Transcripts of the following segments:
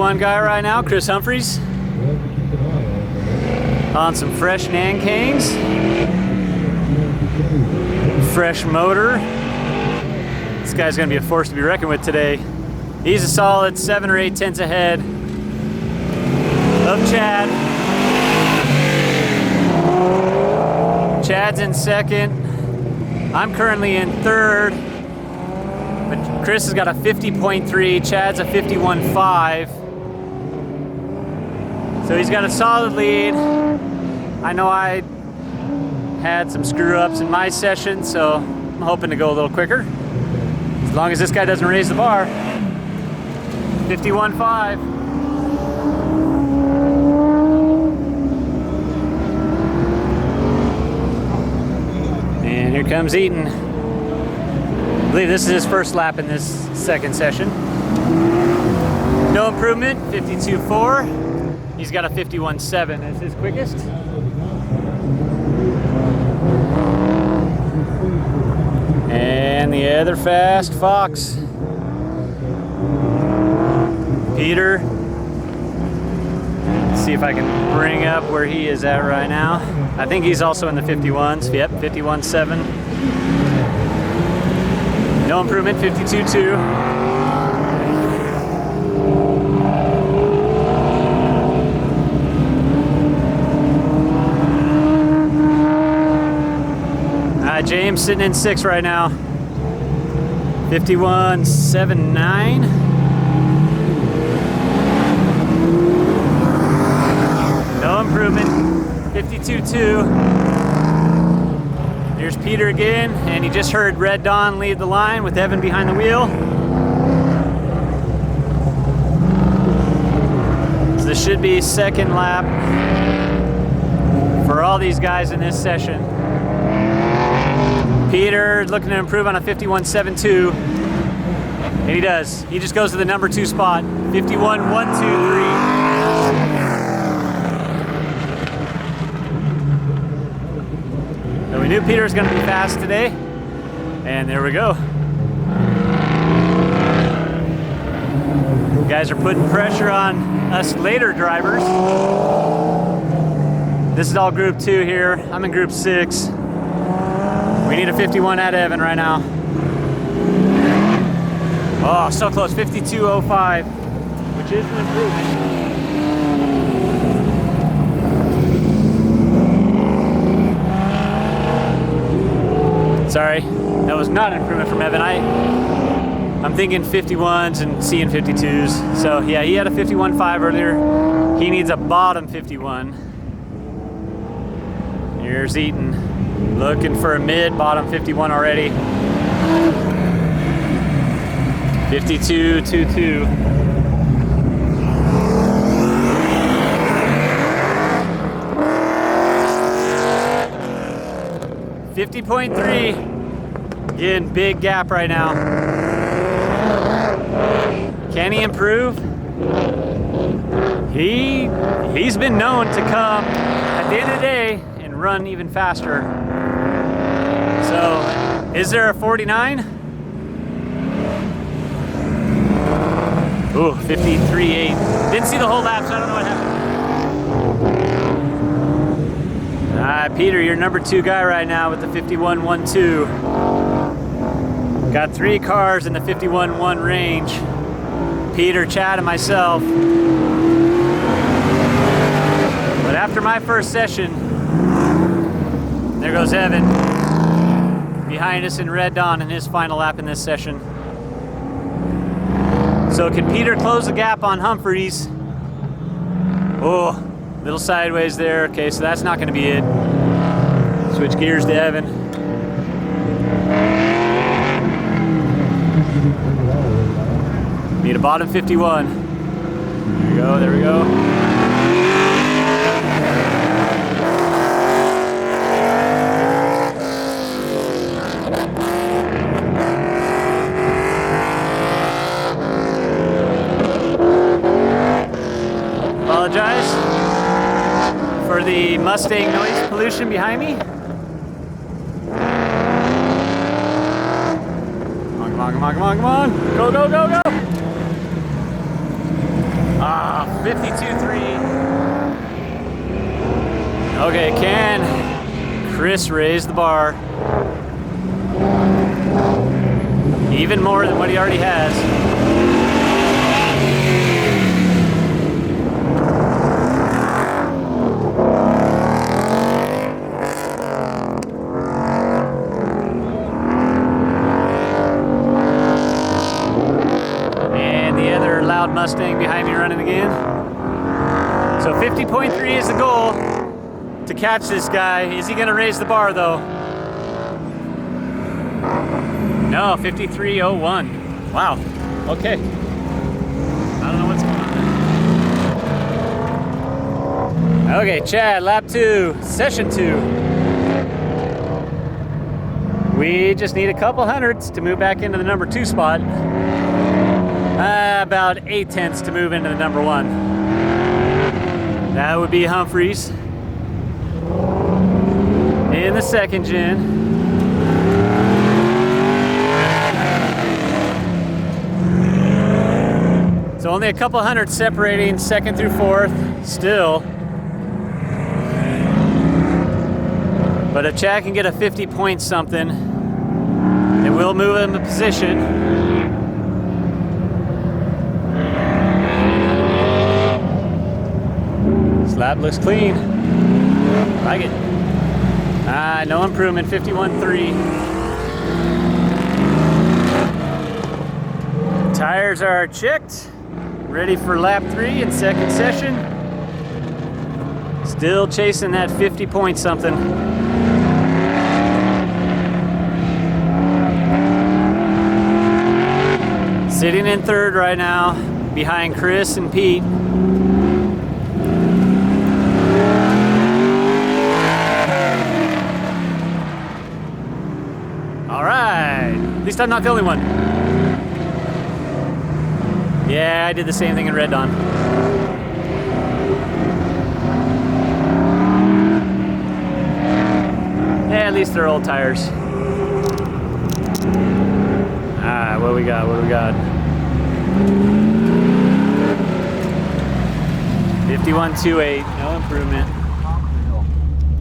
51 guy right now, Chris Humphreys. On some fresh Nankangs. Fresh motor. This guy's gonna be a force to be reckoned with today. He's a solid 7 or 8 tenths ahead of Chad. Chad's in second. I'm currently in third. But Chris has got a 50.3, Chad's a 51.5. So he's got a solid lead. I know I had some screw ups in my session, so I'm hoping to go a little quicker. As long as this guy doesn't raise the bar. 51.5. And here comes Eaton. I believe this is his first lap in this second session. No improvement, 52.4. He's got a 51.7 as his quickest. And the other fast fox, Peter. Let's see if I can bring up where he is at right now. I think he's also in the 51s. Yep, 51.7. No improvement, 52.2. James sitting in 6th right now. 51.79. No improvement. 52.2. Here's Peter again, and he just heard Reddawn lead the line with Evan behind the wheel. So this should be second lap for all these guys in this session. Peter looking to improve on a 51.72, and he does. He just goes to the number 2 spot, 51.123. So we knew Peter was going to be fast today, and there we go. You guys are putting pressure on us later drivers. This is all Group 2 here. I'm in Group 6. We need a 51 at Evan right now. Oh, so close, 52.05, which is an improvement. Sorry, that was not an improvement from Evan. I'm thinking 51s and seeing 52s. So yeah, he had a 51.5 earlier. He needs a bottom 51. Here's Eaton. Looking for a mid-bottom 51 already. 52.22. .3. Again, big gap right now. Can he improve? He's been known to come at the end of the day and run even faster. So, is there a 49? Ooh, 53.8. Didn't see the whole lap, so I don't know what happened. Peter, you're number 2 guy right now with the 51.12. Got 3 cars in the 51.1 range. Peter, Chad, and myself. But after my first session, there goes Evan behind us in Reddawn in his final lap in this session. So can Peter close the gap on Humphreys? Oh, little sideways there. Okay, so that's not going to be it. Switch gears to Evan. Need a bottom 51. There we go, there we go. Apologize for the Mustang noise pollution behind me. Come on, come on, come on, come on. Go, go, go, go. 52.3. Okay, can Chris raise the bar? Even more than what he already has. Mustang behind me running again. So 50.3 is the goal to catch this guy. Is he going to raise the bar though? No, 53.01. Wow. Okay. I don't know what's going on. Okay, Chad, lap 2, session 2. We just need a couple hundreds to move back into the number 2 spot. About 0.8 to move into the number 1. That would be Humphreys in the second gen. So only a couple hundred separating second through fourth still. But if Chad can get a 50 point something, it will move him in position. Lap looks clean. Like it. No improvement, 51.3. Tires are checked. Ready for lap 3 in second session. Still chasing that 50 point something. Sitting in third right now, behind Chris and Pete. At least I'm not the only one. Yeah, I did the same thing in Reddawn. Yeah, at least they're old tires. Alright, what do we got? What do we got? 51.28, no improvement.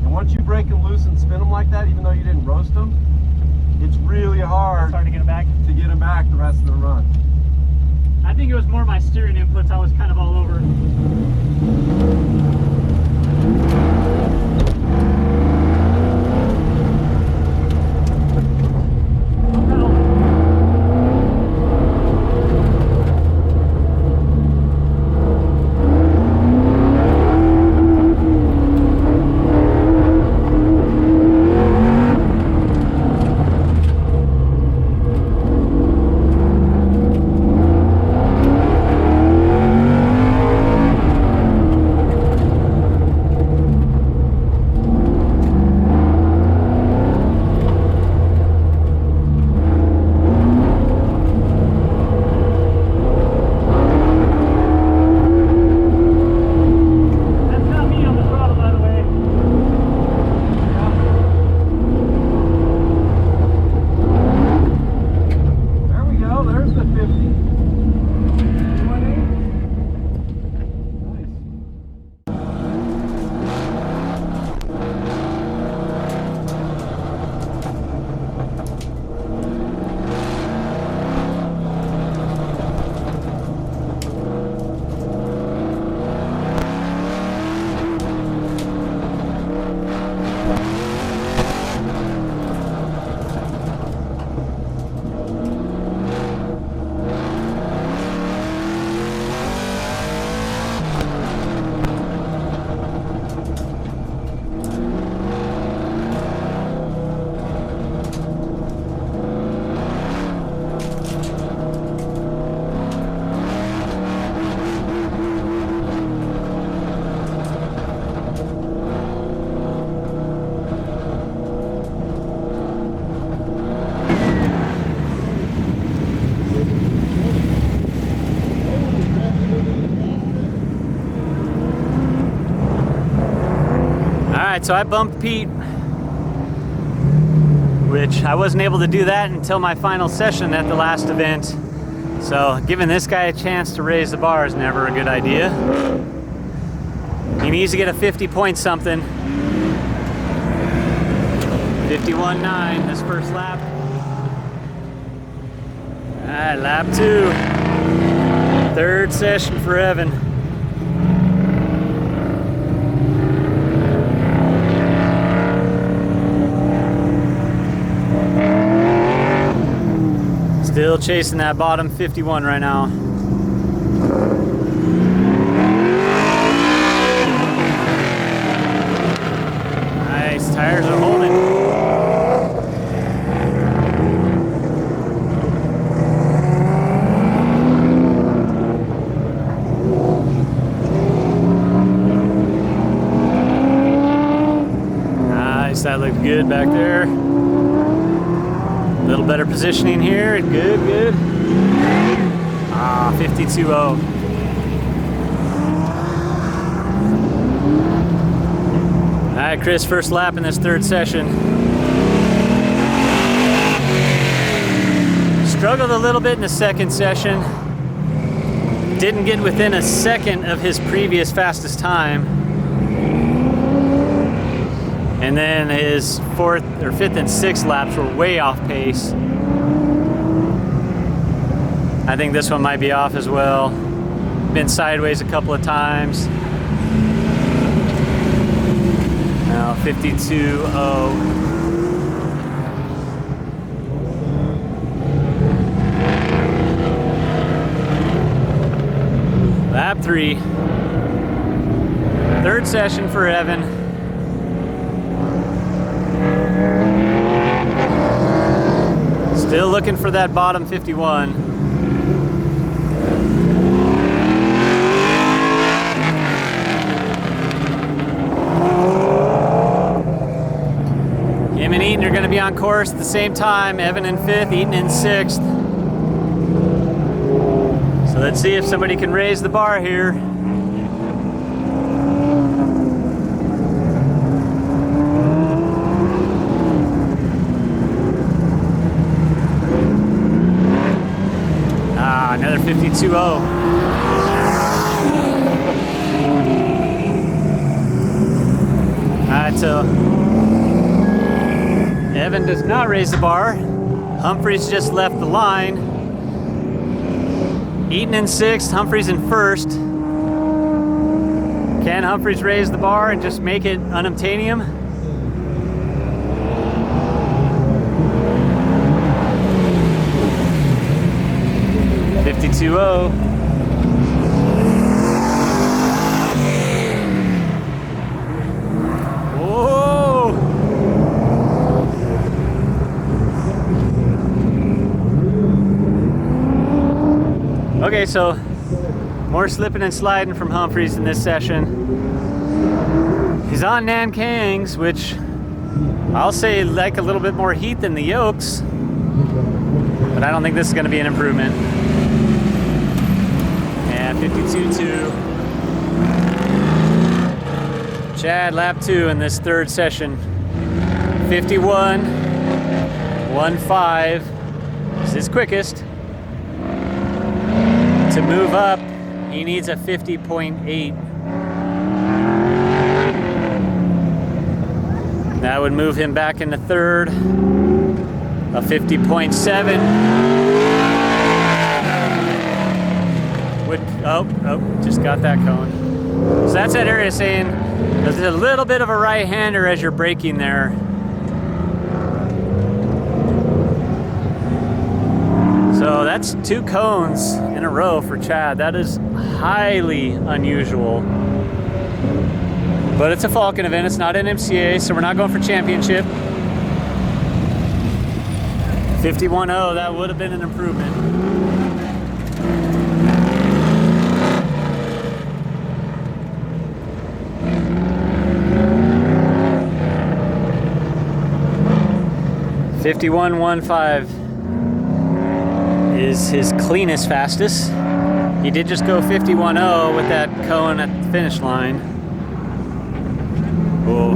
And once you break them loose and spin them like that, even though you didn't roast them, it's really hard to get them back the rest of the run. I think it was more my steering inputs. I was kind of all over. Alright, so I bumped Pete, which I wasn't able to do that until my final session at the last event. So giving this guy a chance to raise the bar is never a good idea. He needs to get a 50 point something. 51.9 this first lap. All right, lap 2. Third session for Evan. Still chasing that bottom 51 right now. Nice, tires are holding. Nice, that looked good back there. A little better positioning here. Good, good. Ah, 52.0. All right, Chris, first lap in this third session. Struggled a little bit in the second session. Didn't get within a second of his previous fastest time. And then his fifth and sixth laps were way off pace. I think this one might be off as well. Been sideways a couple of times. Now 52.0. Lap 3. Third session for Evan. Still looking for that bottom 51. Him and Eaton are going to be on course at the same time. Evan in 5th, Eaton in 6th. So let's see if somebody can raise the bar here. Another 52.0. Alright, so Evan does not raise the bar. Humphreys just left the line. Eaton in 6th, Humphreys in 1st. Can Humphreys raise the bar and just make it unobtainium? .2.0. Whoa! Okay, so more slipping and sliding from Humphreys in this session. He's on Nankang's, which I'll say like a little bit more heat than the yokes, but I don't think this is going to be an improvement. 52.2. Chad, lap 2 in this third session. 51.15 is his quickest. To move up, he needs a 50.8. That would move him back into third. A 50.7. Oh, just got that cone. So that's that area saying there's a little bit of a right-hander as you're braking there. So that's 2 cones in a row for Chad. That is highly unusual. But it's a Falken event, it's not NMCA, so we're not going for championship. 51.0, that would have been an improvement. .51.15 is his cleanest fastest. He did just go 51.0 with that cone at the finish line. Whoa.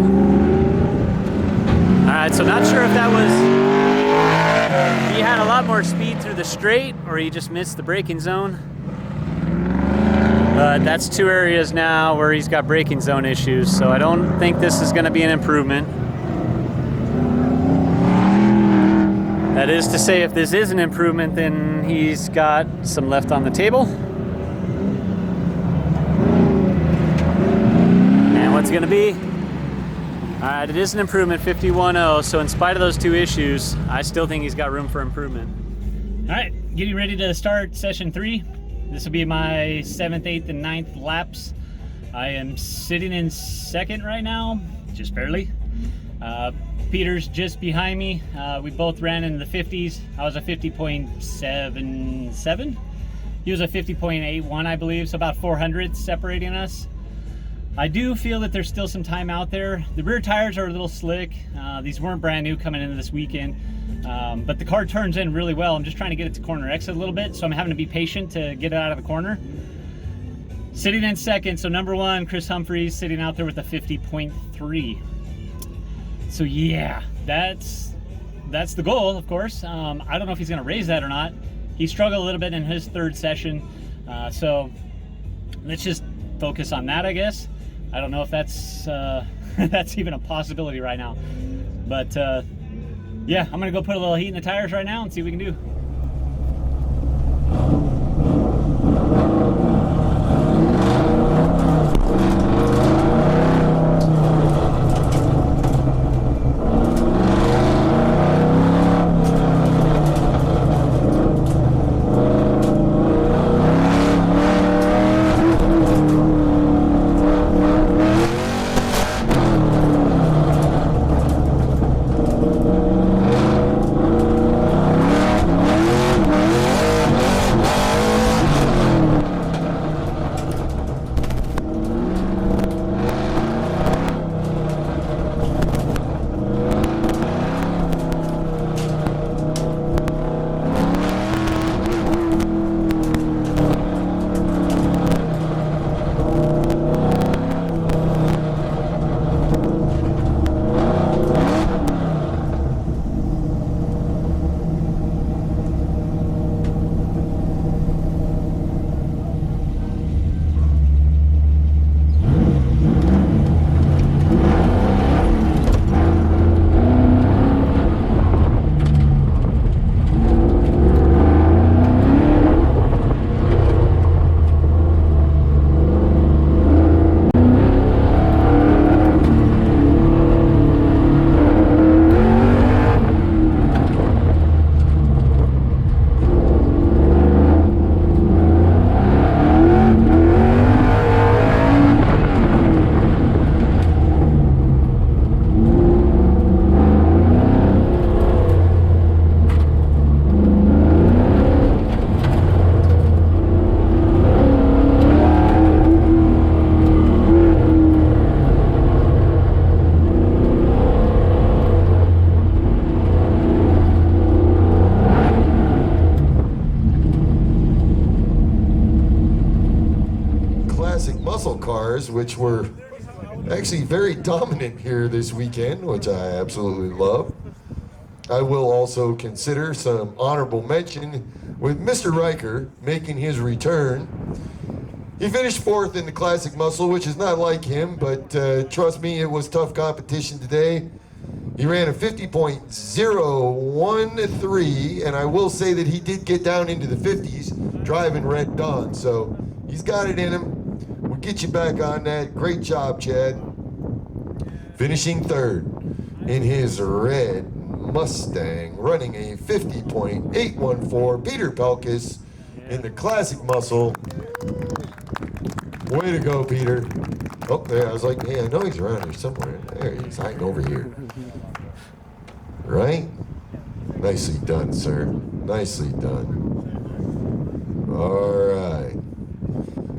All right, so not sure if that was, he had a lot lot more speed through the straight, or he just missed the braking zone. But that's 2 areas now where he's got braking zone issues, so I don't think this is going to be an improvement. That is to say, if this is an improvement, then he's got some left on the table. And what's it going to be? All right, it is an improvement, 51.0. So in spite of those 2 issues, I still think he's got room for improvement. All right, getting ready to start session 3. This will be my 7th, 8th, and 9th laps. I am sitting in 2nd right now, just barely. Peter's just behind me. We both ran in the 50s. I was a 50.77. He was a 50.81, I believe, so about 400 separating us. I do feel that there's still some time out there. The rear tires are a little slick. These weren't brand new coming into this weekend, but the car turns in really well. I'm just trying to get it to corner exit a little bit, so I'm having to be patient to get it out of the corner. Sitting in 2nd, so number 1, Chris Humphreys, sitting out there with a 50.3. So yeah, that's the goal, of course. I don't know if he's going to raise that or not. He struggled a little bit in his 3rd session, so let's just focus on that, I guess. I don't know if that's that's even a possibility right now, but yeah, I'm gonna go put a little heat in the tires right now and see what we can do. cars, which were actually very dominant here this weekend, which I absolutely love. I will also consider some honorable mention with Mr. Ryker making his return. He finished 4th in the Classic Muscle, which is not like him, but trust me, it was tough competition today. He ran a 50.013, and I will say that he did get down into the 50s driving Reddawn, so he's got it in him. We'll get you back on that. Great job, Chad. Finishing 3rd in his red Mustang, running a 50.814, Peter Pelkis in the Classic Muscle. Way to go, Peter. Oh, there, I was like, hey, I know he's around here somewhere. There he is, hiding over here. Right? Nicely done, sir. Nicely done. All right.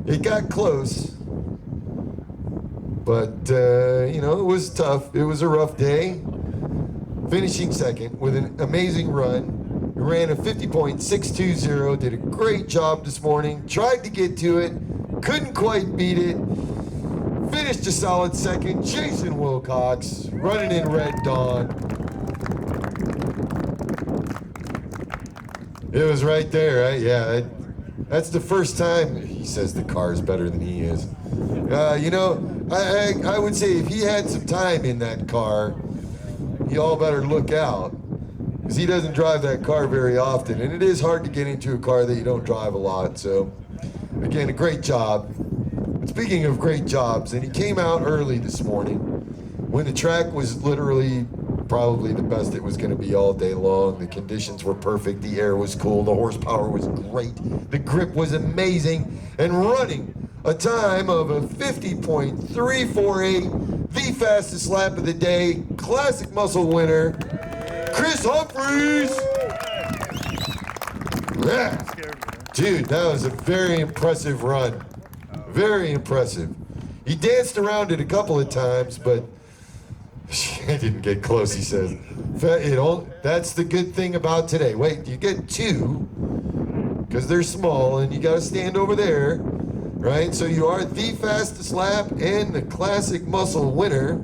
It got close, but, you know, it was tough. It was a rough day. Finishing 2nd with an amazing run. He ran a 50.620, did a great job this morning. Tried to get to it, couldn't quite beat it. Finished a solid 2nd. Jason Wilcox running in Reddawn. It was right there, right? Yeah, that's the first time he says the car is better than he is. You know, I would say if he had some time in that car, y'all better look out, because he doesn't drive that car very often, and it is hard to get into a car that you don't drive a lot. So, again, a great job. But speaking of great jobs, and he came out early this morning when the track was literally probably the best it was going to be all day long. The conditions were perfect, the air was cool, the horsepower was great, the grip was amazing, and running a time of a 50.348, the fastest lap of the day, classic muscle winner, Chris Humphreys. Yeah. Dude, that was a very impressive run. Very impressive. He danced around it a couple of times, but I didn't get close, he says. That's the good thing about today. Wait, you get two, because they're small, and you got to stand over there, right? So you are the fastest lap and the classic muscle winner.